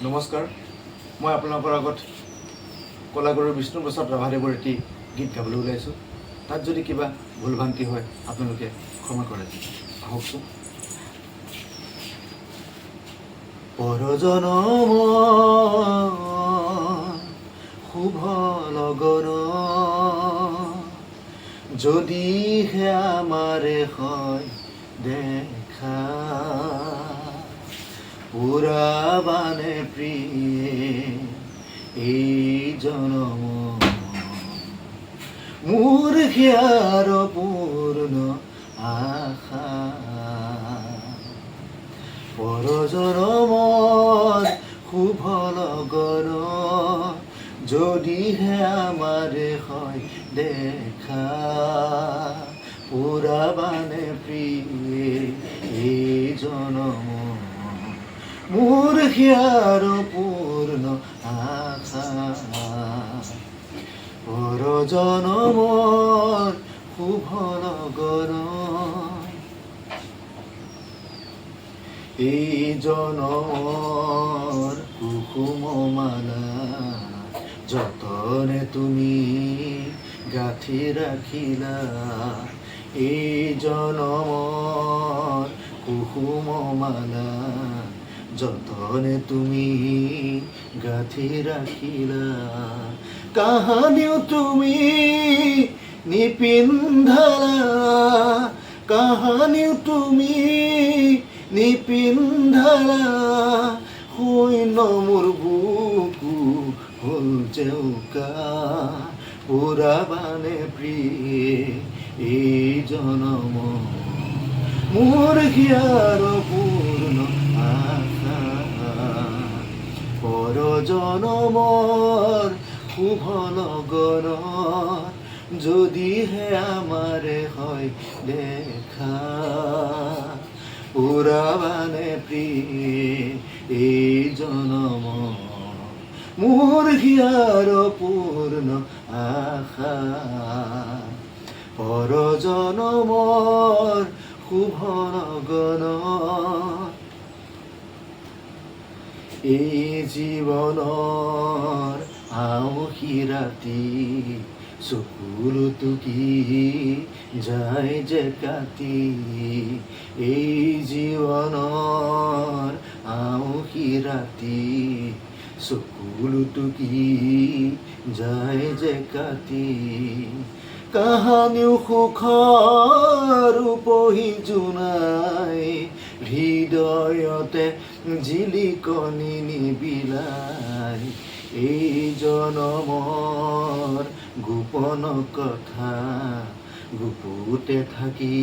নমস্কাৰ, মই আপোনালোকৰ আগত কলাগুৰু বিষ্ণু প্ৰসাদ ৰাভাদেৱৰ এটি গীত গাবলৈ ওলাইছোঁ। তাত যদি কিবা ভুল ভ্ৰান্তি হয় আপোনালোকে ক্ষমা কৰে। আহকচোন। পৰজনম শুভ লগন যদিহে আমাৰে হয় দেখা, পুৰাবানে প্ৰিয়ে এই জনম মোৰ হিয়াৰ পূৰ্ণ আশা। পৰজনমৰ শুভ লগন যদিহে আমাৰে হয় দেখা, পুৰাবানে প্ৰিয়ে এই জনম মোৰ হিয়াৰ পূৰ্ণ আশা। পৰজনমৰ শুভ লগন এই জনমৰ কুসুম মালা যতনে তুমি গাঁঠি ৰাখিলা। এই জনমৰ কুসুম মালা যতনে তুমি গাঁঠি ৰাখিলা। কাহানিও তুমি নিপিন্ধালা, কাহানিও তুমি নিপিন্ধালা। শূন্য মোৰ বুকু হ'ল জেউকা, পুৰাবানে প্ৰিয়ে এই জনম মোৰ হিয়াৰ পূৰ্ণ আশা। পৰজনমৰ শুভ লগন যদিহে আমাৰে হয় দেখা, পুৰাবানে প্ৰিয়ে এই জনম মোৰ হিয়াৰ পূৰ্ণ আশা। পৰজনমৰ শুভ লগন এই জীৱনৰ আউসী ৰাতি চকুৰ টুকি যায় যে কাটি। এই জীৱনৰ আউসী ৰাতি চকুৰ টুকি যায় যে কাটি। কাহানিও সুখৰ উপহি জোনাই হৃদয়তে জিলিকনি নিবিলাই। এই জনমৰ গোপন কথা গুপুতে থাকি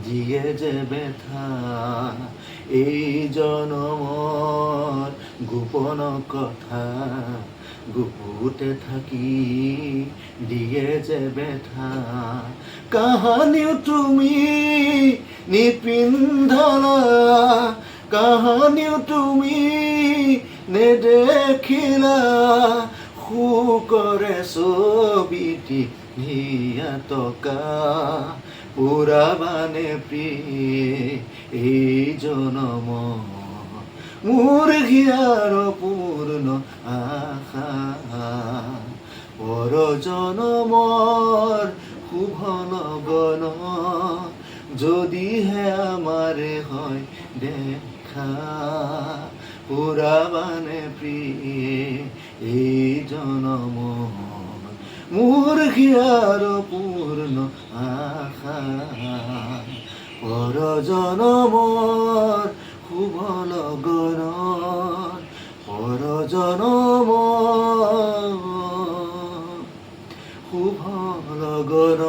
দিয়ে যে বেথা। এই জনমৰ গোপন কথা গুপুতে থাকি দিয়ে যে বেথা। কাহানিও তুমি নিপিন্ধালা, কাহানিও তুমি নেদেখিলা। সুকৰে ছবিটি হিয়া টকা, পুৰাবানে প্ৰিয়ে এই জনম মোৰ হিয়াৰ পূৰ্ণ আশা। পৰজনমৰ শুভ লগন যদিহে আমাৰে হয় দেখা, পুৰাবানে প্ৰিয়ে এই জনম মোৰ হিয়াৰ পূৰ্ণ আশা। পৰজনমৰ শুভ লগন, পৰজনমৰ শুভ লগন।